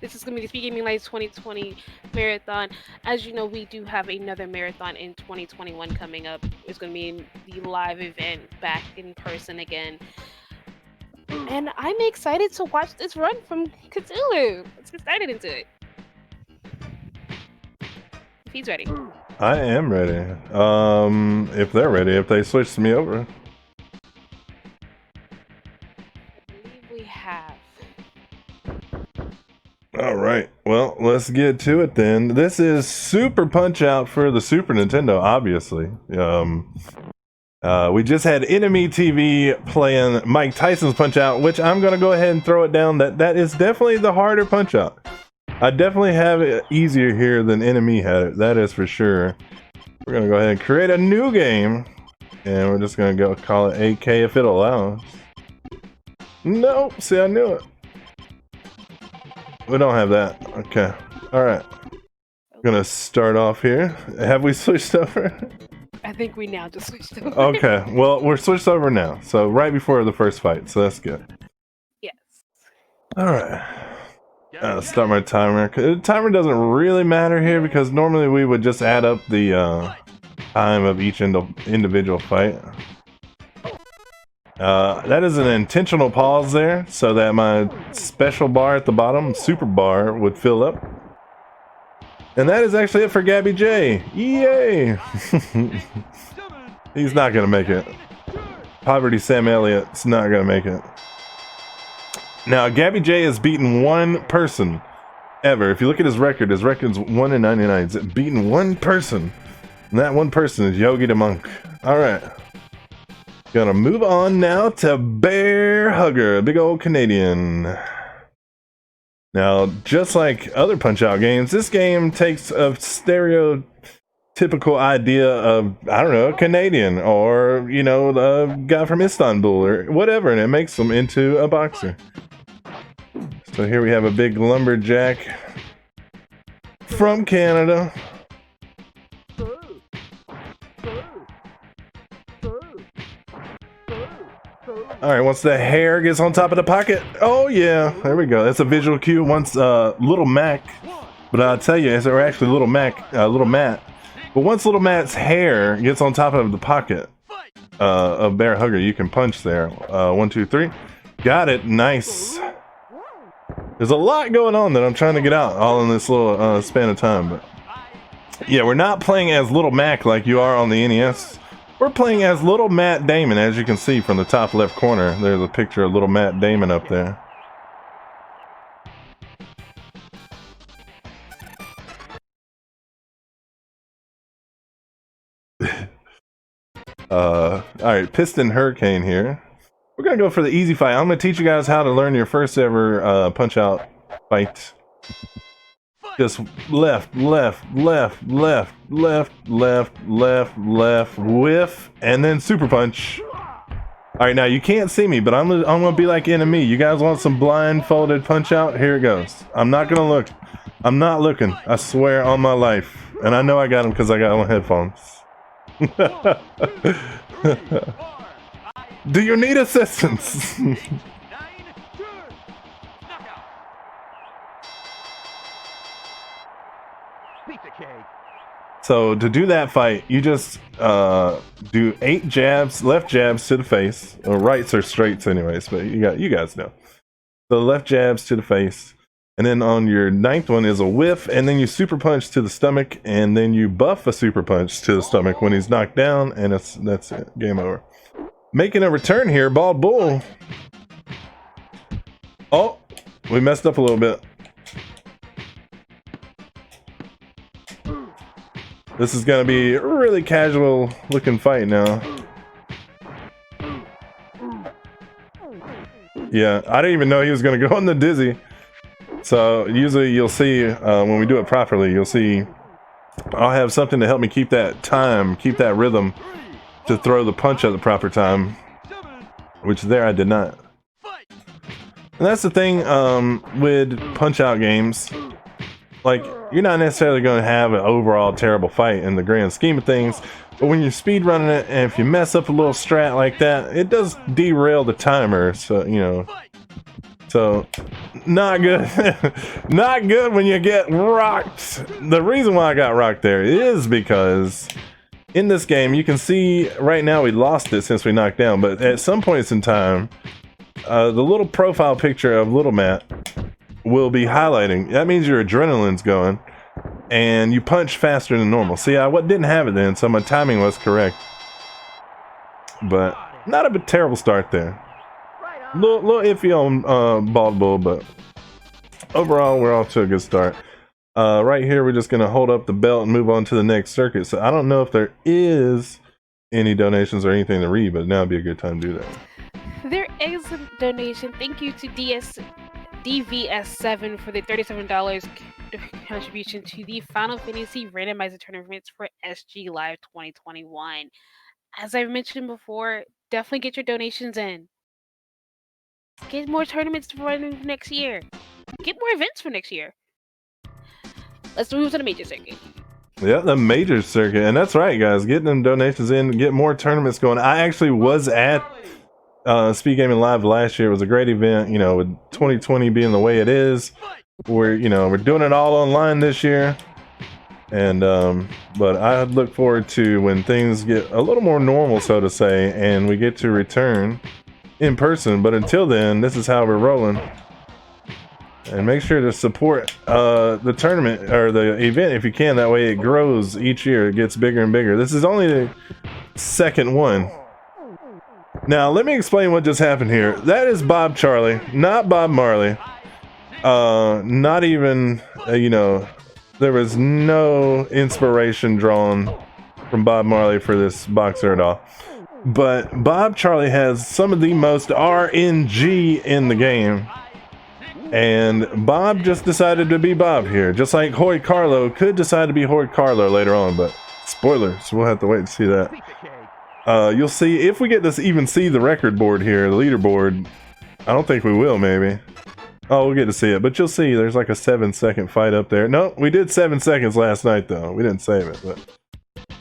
This is going to be the SpeedGaming Live 2020 marathon. As you know, we do have another marathon in 2021 coming up. It's going to be the live event back in person again. And I'm excited to watch this run from Cthulhu. Let's get started into it. If he's ready. I am ready. If they're ready, if they switched me over. I believe we have. Alright, well, let's get to it then. This is Super Punch-Out for the Super Nintendo, obviously. We just had Enemy TV playing Mike Tyson's Punch-Out, which I'm going to go ahead and throw it down. That is definitely the harder Punch-Out. I definitely have it easier here than Enemy had it, that is for sure. We're going to go ahead and create a new game, and we're just going to go call it AK if it allows. No, see, I knew it. We don't have that. Okay. Alright. I'm gonna start off here. Have we switched over? I think we now just switched over. Okay. Well, we're switched over now. So right before the first fight. So that's good. Yes. Alright. Start my timer. The timer doesn't really matter here because normally we would just add up the time of each individual fight. That is an intentional pause there so that my special bar at the bottom, super bar, would fill up. And that is actually it for Gabby J. Yay! He's not gonna make it. Poverty Sam Elliott's not gonna make it. Now, Gabby J has beaten one person ever. If you look at his record's 1 in 99. He's beaten one person. And that one person is Yogi the Monk. Alright. Gonna move on now to Bear Hugger, a big old Canadian. Now, just like other Punch-Out games, this game takes a stereotypical idea of, I don't know, a Canadian or, you know, a guy from Istanbul or whatever, and it makes them into a boxer. So here we have a big lumberjack from Canada. Alright, once the hair gets on top of the pocket, oh yeah, there we go. That's a visual cue. Once Little Mac, but I'll tell you, it's actually Little Matt. But once Little Matt's hair gets on top of the pocket of Bear Hugger, you can punch there. 1, 2, 3. Got it. Nice. There's a lot going on that I'm trying to get out all in this little span of time. But yeah, we're not playing as Little Mac like you are on the NES. We're playing as Little Matt Damon, as you can see from the top left corner. There's a picture of Little Matt Damon up there. Alright, Piston Hurricane here. We're gonna go for the easy fight. I'm gonna teach you guys how to learn your first ever Punch-Out fight. Just left, left, left, left, left, left, left, left, whiff, and then super punch. Alright, now you can't see me, but I'm gonna be like Enemy. You guys want some blindfolded Punch-Out? Here it goes. I'm not gonna look. I'm not looking. I swear on my life. And I know I got them because I got on headphones. Do you need assistance? So to do that fight, you just do 8 jabs, left jabs to the face, or rights or straights anyways, but you guys know. So left jabs to the face, and then on your 9th one is a whiff, and then you super punch to the stomach, and then you buff a super punch to the stomach when he's knocked down, and that's it, game over. Making a return here, Bald Bull. Oh, we messed up a little bit. This is gonna be a really casual looking fight now. Yeah, I didn't even know he was gonna go on the dizzy. So usually you'll see when we do it properly, you'll see I'll have something to help me keep that time, keep that rhythm to throw the punch at the proper time, which there I did not. And that's the thing with Punch-Out games. Like, you're not necessarily going to have an overall terrible fight in the grand scheme of things, but when you're speedrunning it, and if you mess up a little strat like that, it does derail the timer, so, you know. So, Not good. Not good when you get rocked. The reason why I got rocked there is because in this game, you can see right now we lost it since we knocked down, but at some points in time, the little profile picture of Little Matt will be highlighting. That means your adrenaline's going, and you punch faster than normal. See, I didn't have it then, so my timing was correct. But not a terrible start there. Little iffy on Bald Bull, but overall we're off to a good start. Right here we're just gonna hold up the belt and move on to the next circuit. So I don't know if there is any donations or anything to read, but now would be a good time to do that. There is a donation. Thank you to DVS7 for the $37 contribution to the Final Fantasy randomizer tournaments for SGLIVE 2021. As I've mentioned before, definitely get your donations in. Get more tournaments for next year. Get more events for next year. Let's move to the major circuit. Yeah, the major circuit. And that's right, guys. Getting them donations in, get more tournaments going. I actually was at SpeedGaming Live last year. It was a great event, you know, with 2020 being the way it is. We're doing it all online this year. And but I look forward to when things get a little more normal, so to say, and we get to return in person. But until then, this is how we're rolling. And make sure to support the tournament or the event if you can. That way it grows each year. It gets bigger and bigger. This is only the second one. Now, let me explain what just happened here. That is Bob Charlie, not Bob Marley. Not even, there was no inspiration drawn from Bob Marley for this boxer at all. But Bob Charlie has some of the most RNG in the game. And Bob just decided to be Bob here. Just like Hoy Carlo could decide to be Hoy Carlo later on, but spoilers, we'll have to wait to see that. You'll see, if we get to even see the record board here, the leaderboard, I don't think we will, maybe. Oh, we'll get to see it, but you'll see there's like a 7-second fight up there. No, we did 7 seconds last night, though. We didn't save it,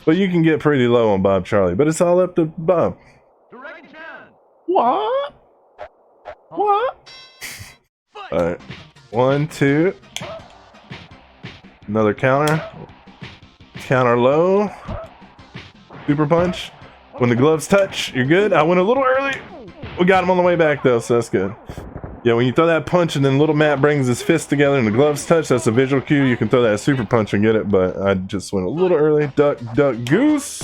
but you can get pretty low on Bob Charlie, but it's all up to Bob. What? What? Alright, 1, 2. Another counter. Counter low. Super punch. When the gloves touch, you're good. I went a little early. We got him on the way back though, so that's good. Yeah, when you throw that punch and then little Matt brings his fist together and the gloves touch, that's a visual cue. You can throw that super punch and get it, but I just went a little early. Duck, duck, goose.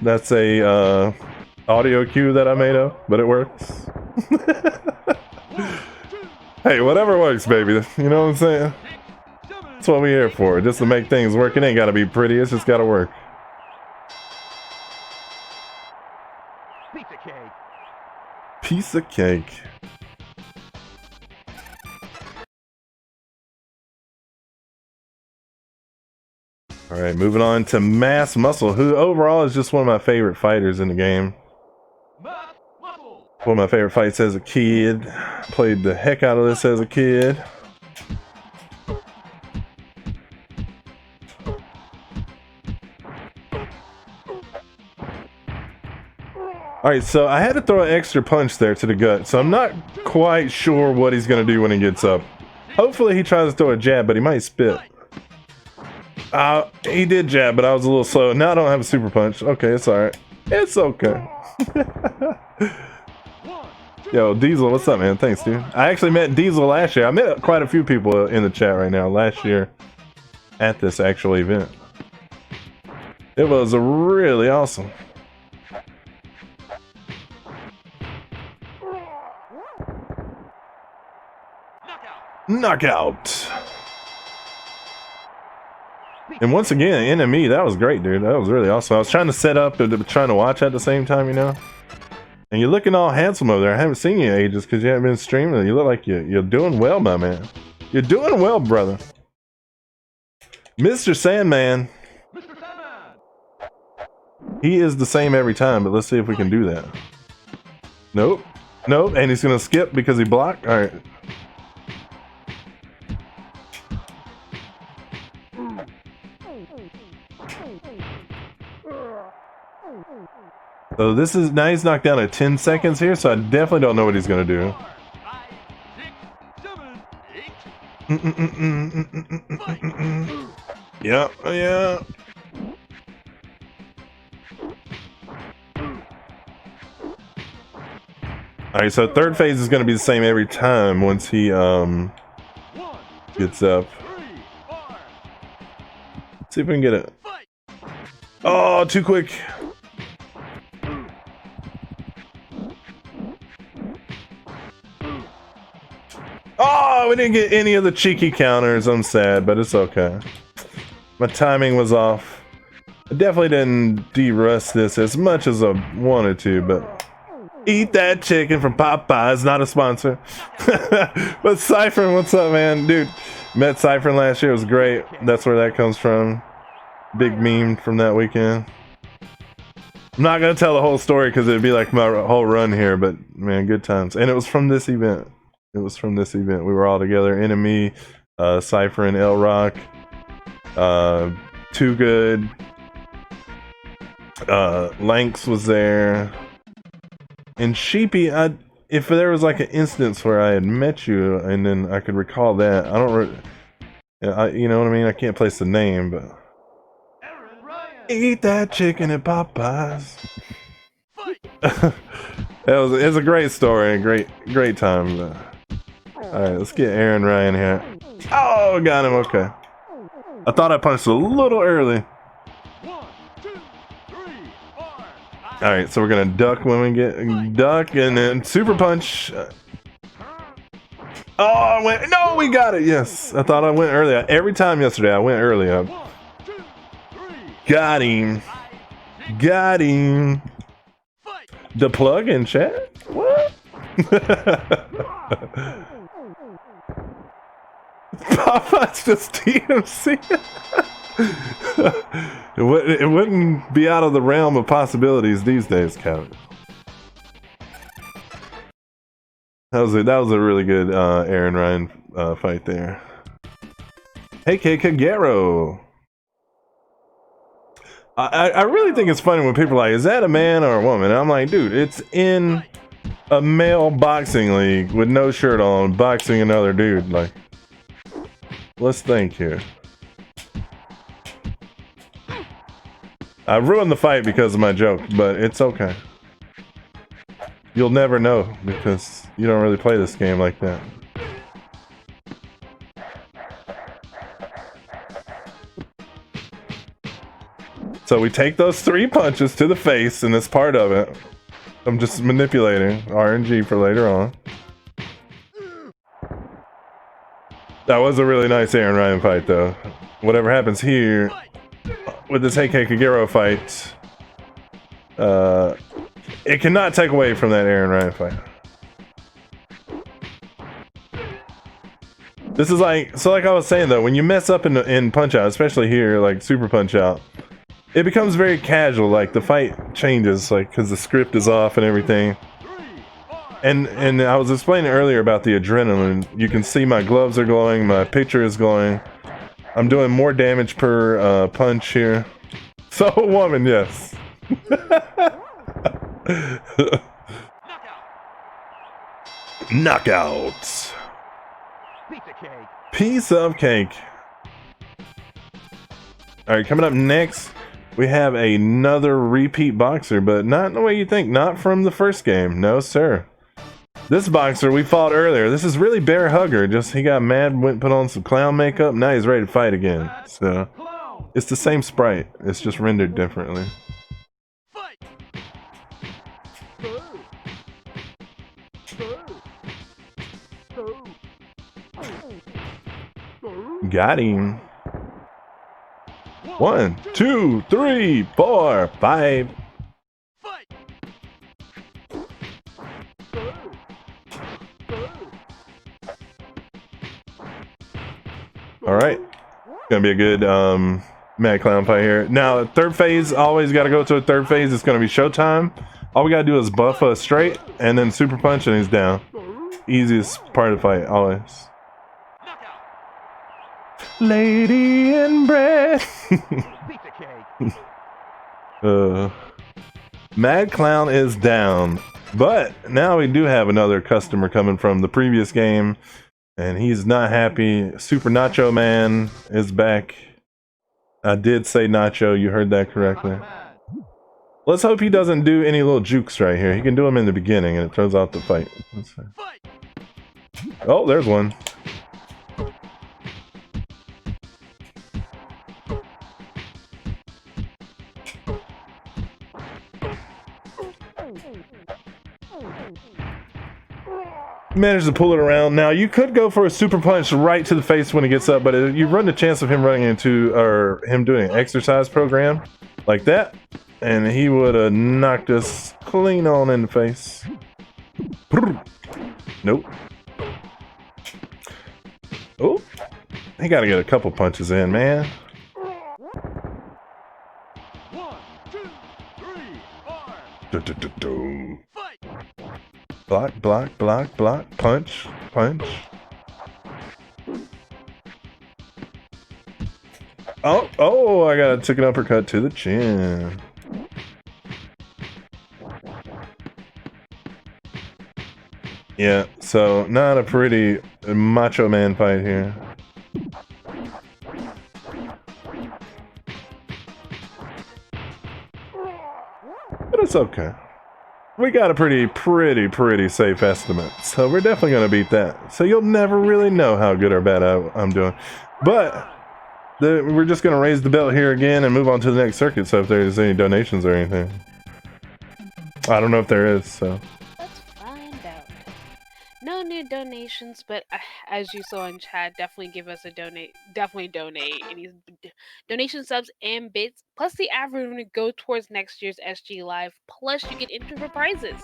That's a audio cue that I made up, but it works. Hey, whatever works, baby. You know what I'm saying? That's what we're here for, just to make things work. It ain't gotta be pretty, it's just gotta work. Piece of cake. Alright, moving on to Mass Muscle, who overall is just one of my favorite fighters in the game. One of my favorite fights as a kid. Played the heck out of this as a kid. Alright, so I had to throw an extra punch there to the gut, so I'm not quite sure what he's going to do when he gets up. Hopefully he tries to throw a jab, but he might spit. He did jab, but I was a little slow. Now I don't have a super punch. Okay, it's alright. It's okay. Yo, Diesel, what's up, man? Thanks, dude. I actually met Diesel last year. I met quite a few people in the chat right now last year at this actual event. It was really awesome. Knockout. And once again, NME, that was great, dude. That was really awesome. I was trying to set up and trying to watch at the same time, you know. And you're looking all handsome over there. I haven't seen you in ages because you haven't been streaming. You look like you're doing well, my man. You're doing well, brother. Mr. Sandman. He is the same every time, but let's see if we can do that. Nope. Nope. And he's going to skip because he blocked. All right. So this is, now he's knocked down at 10 seconds here, so I definitely don't know what he's going to do. Yeah, yeah. Alright, so third phase is going to be the same every time once he gets up. Let's see if we can get it. Oh, too quick. Oh, we didn't get any of the cheeky counters. I'm sad, but it's okay. My timing was off. I definitely didn't de-rust this as much as I wanted to, but eat that chicken from Popeyes, not a sponsor. But Cypher, what's up, man? Dude, met Cypher last year. It was great. That's where that comes from. Big meme from that weekend. I'm not going to tell the whole story because it'd be like my whole run here, but man, good times. And it was from this event. It was from this event. We were all together. Enemy, Cypher and L Rock. Too Good. Lanks was there. And Sheepy, if there was like an instance where I had met you and then I could recall that, I don't you know what I mean? I can't place the name, but eat that chicken at Popeyes. It was a great story, great time. Alright, let's get Aaron Ryan here. Oh, got him, okay. I thought I punched a little early. Alright, so we're gonna duck when we get duck and then super punch. Oh, I went, no, we got it, yes. I thought I went early. Every time yesterday I went early. Got him. Got him. The plug in chat? What? Papa's just TMC. It wouldn't be out of the realm of possibilities these days, Kevin. That was a really good Aaron Ryan fight there. Hey, Kaguya. I really think it's funny when people are like, is that a man or a woman? And I'm like, dude, it's in a male boxing league with no shirt on, boxing another dude. Like, let's think here. I ruined the fight because of my joke, but it's okay. You'll never know because you don't really play this game like that. So we take those 3 punches to the face, and that's part of it. I'm just manipulating RNG for later on. That was a really nice Aaron Ryan fight, though. Whatever happens here with this Heike Kagero fight, it cannot take away from that Aaron Ryan fight. This is like, so like I was saying though, when you mess up in Punch Out, especially here, like Super Punch Out, it becomes very casual. Like the fight changes, like because the script is off and everything. And I was explaining earlier about the adrenaline. You can see my gloves are glowing, my picture is glowing. I'm doing more damage per punch here. So woman, yes. Knockout. Piece of cake. Alright, coming up next, we have another repeat boxer, but not in the way you think. Not from the first game. No, sir. This boxer we fought earlier. This is really Bear Hugger. Just he got mad, went put on some clown makeup. Now he's ready to fight again. So it's the same sprite. It's just rendered differently. Got him. 1, 2, 3, 4, 5. All right, gonna be a good Mad Clown fight here. Now, third phase, always got to go to a third phase. It's gonna be showtime. All we gotta do is buff us straight, and then super punch, and he's down. Easiest part of the fight, always. Lady in bread. Mad Clown is down, but now we do have another customer coming from the previous game. And he's not happy. Super Nacho Man is back. I did say Nacho, you heard that correctly. Let's hope he doesn't do any little jukes right here. He can do them in the beginning and it throws out the fight. Oh, there's one. Managed to pull it around. Now you could go for a super punch right to the face when he gets up, but you run the chance of him running into, or him doing an exercise program like that, and he would have knocked us clean on in the face. Nope. Oh, he got to get a couple punches in, man. 1, 2, 3, 4. Block, block, block, block, punch, punch. Oh, I took an uppercut to the chin. Yeah, so not a pretty Macho Man fight here. But it's okay. We got a pretty safe estimate, so we're definitely going to beat that. So you'll never really know how good or bad I'm doing. But we're just going to raise the belt here again and move on to the next circuit, so if there's any donations or anything. I don't know if there is, so. Let's find out. No new donations, but as you saw in chat, definitely give us a donate. Definitely donate any donation subs and bits. Plus the average would go towards next year's SG Live. Plus you get enter for prizes.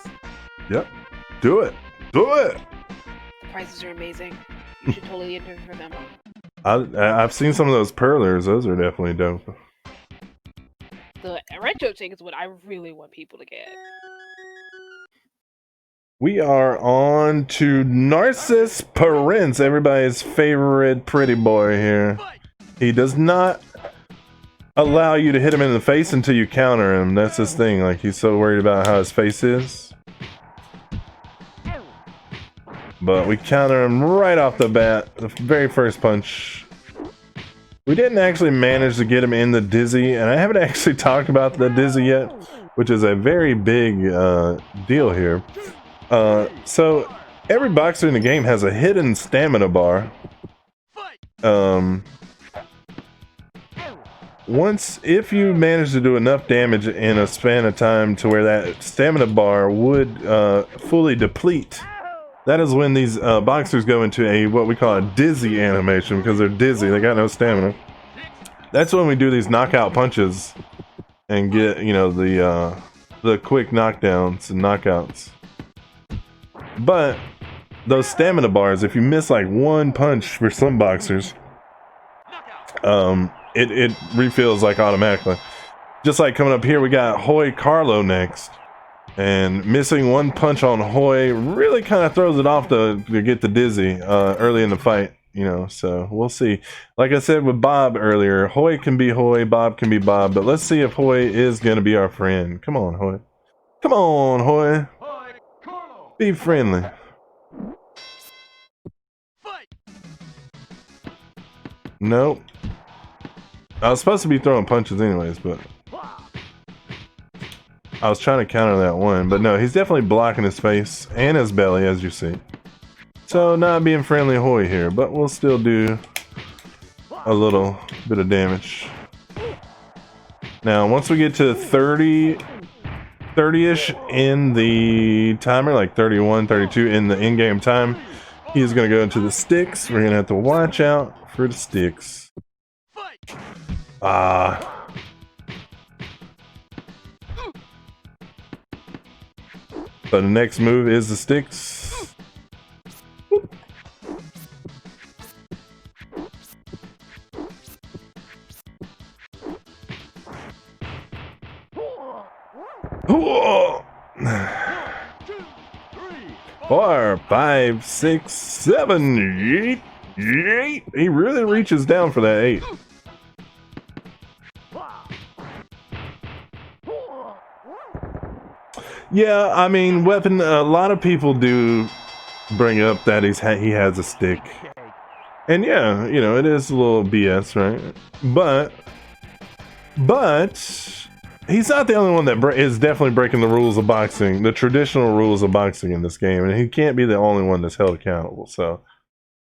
Yep, do it, do it. The prizes are amazing. You should totally enter for them. I've seen some of those perlers. Those are definitely dope. The retro thing is what I really want people to get. We are on to Narcissus Prince, everybody's favorite pretty boy here. He does not allow you to hit him in the face until you counter him. That's his thing. Like, he's so worried about how his face is. But we counter him right off the bat. The very first punch. We didn't actually manage to get him in the dizzy, and I haven't actually talked about the dizzy yet, which is a very big deal here. So every boxer in the game has a hidden stamina bar. If you manage to do enough damage in a span of time to where that stamina bar would fully deplete, that is when these boxers go into what we call a dizzy animation, because they're dizzy, they got no stamina. That's when we do these knockout punches and get, you know, the quick knockdowns and knockouts. But those stamina bars, if you miss like one punch for some boxers, it refills like automatically. Just like coming up here, we got Hoy Carlo next. And missing one punch on Hoy really kind of throws it off to get the dizzy early in the fight, you know, so we'll see. Like I said with Bob earlier, Hoy can be Hoy, Bob can be Bob, but let's see if Hoy is going to be our friend. Come on, Hoy. Come on, Hoy. Be friendly. Nope. I was supposed to be throwing punches anyways, but I was trying to counter that one, but no, he's definitely blocking his face and his belly, as you see. So not being friendly Hoy here, but we'll still do a little bit of damage. Now, once we get to 30-ish in the timer, like 31, 32 in the in-game time, he's going to go into the sticks. We're going to have to watch out for the sticks. So the next move is the sticks. Whoa. 4, 5, 6, 7, 8. He really reaches down for that 8. Yeah, I mean, weapon. A lot of people do bring up that he has a stick. And yeah, you know, it is a little BS, right? But he's not the only one that is definitely breaking the rules of boxing, the traditional rules of boxing in this game, and he can't be the only one that's held accountable. So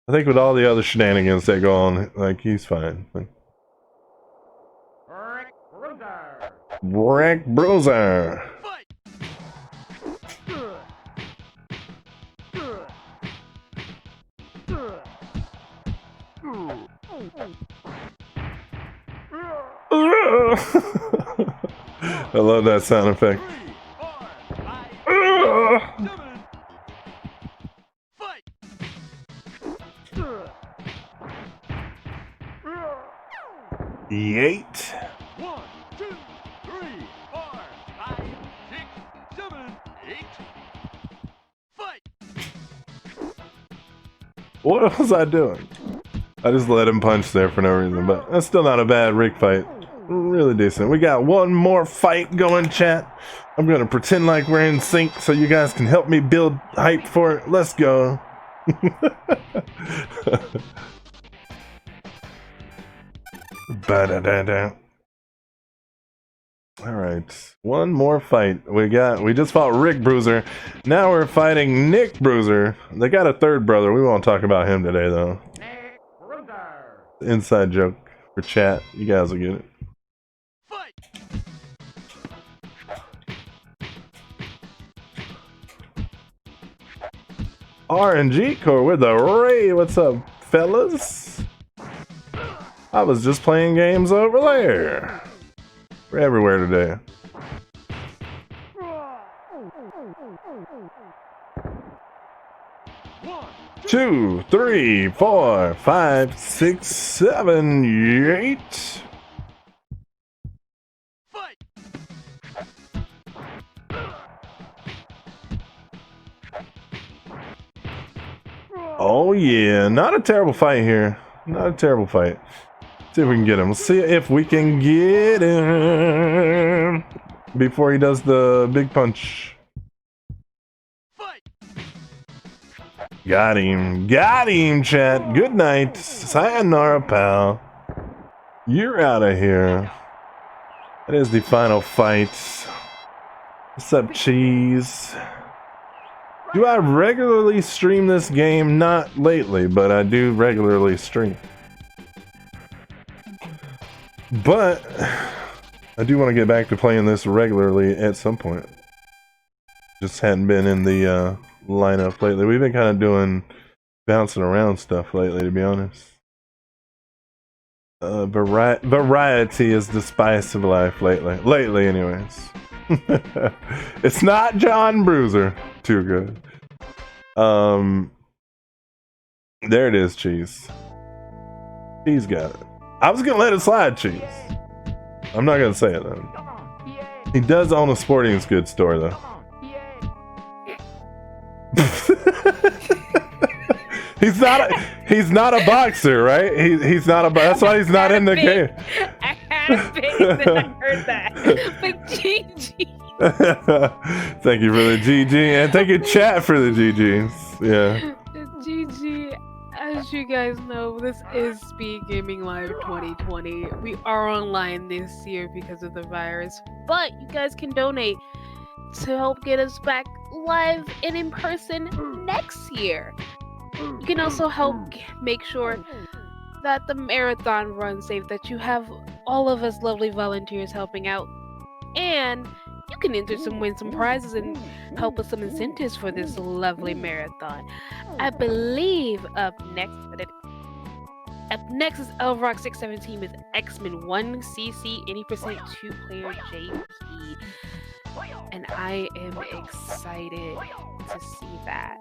I think with all the other shenanigans that go on, like, he's fine. Like, Rick Bruiser. I love that sound effect. 8. 1, 2, 3, 4, 5, 6, 7, 8. Fight! What was I doing? I just let him punch there for no reason, but that's still not a bad rig fight. Really decent. We got one more fight going, chat. I'm gonna pretend like we're in sync so you guys can help me build hype for it. Let's go. Ba-da-da-da. All right, one more fight. We just fought Rick Bruiser. Now we're fighting Nick Bruiser. They got a third brother. We won't talk about him today, though. Inside joke for chat. You guys will get it. Fight! RNG Core with the Ray. What's up, fellas? I was just playing games over there. We're everywhere today. Two, 3, 4, 5, 6, 7, 8. Fight! Oh yeah, not a terrible fight here. Not a terrible fight. See if we can get him. Let's see if we can get him before he does the big punch. Fight! Got him. Got him, chat. Good night. Sayonara, pal. You're out of here. That is the final fight. What's up, Cheese? Do I regularly stream this game? Not lately, but I do regularly stream. But I do want to get back to playing this regularly at some point. Just hadn't been in the lineup lately. We've been kind of doing bouncing around stuff lately, to be honest. Variety is the spice of life lately. Lately, anyways. It's not John Bruiser. Too good. There it is, Cheese. Cheese got it. I was gonna let it slide, Cheese. I'm not gonna say it though. He does own a sporting goods store though. He's not a boxer, right? He's not a that's why he's not in the game. I had a face that I heard that. But GG. Thank you for the GG, and thank you chat for the GGs. Yeah. GG. As you guys know, this is Speed Gaming Live 2020. We are online this year because of the virus, but you guys can donate to help get us back live and in person next year. You can also help make sure that the marathon runs safe, that you have all of us lovely volunteers helping out, and you can enter win some prizes and help with some incentives for this lovely marathon. I believe up next is Elrock 617 with X-Men 1cc any percent 2-player JP, and I am excited to see that.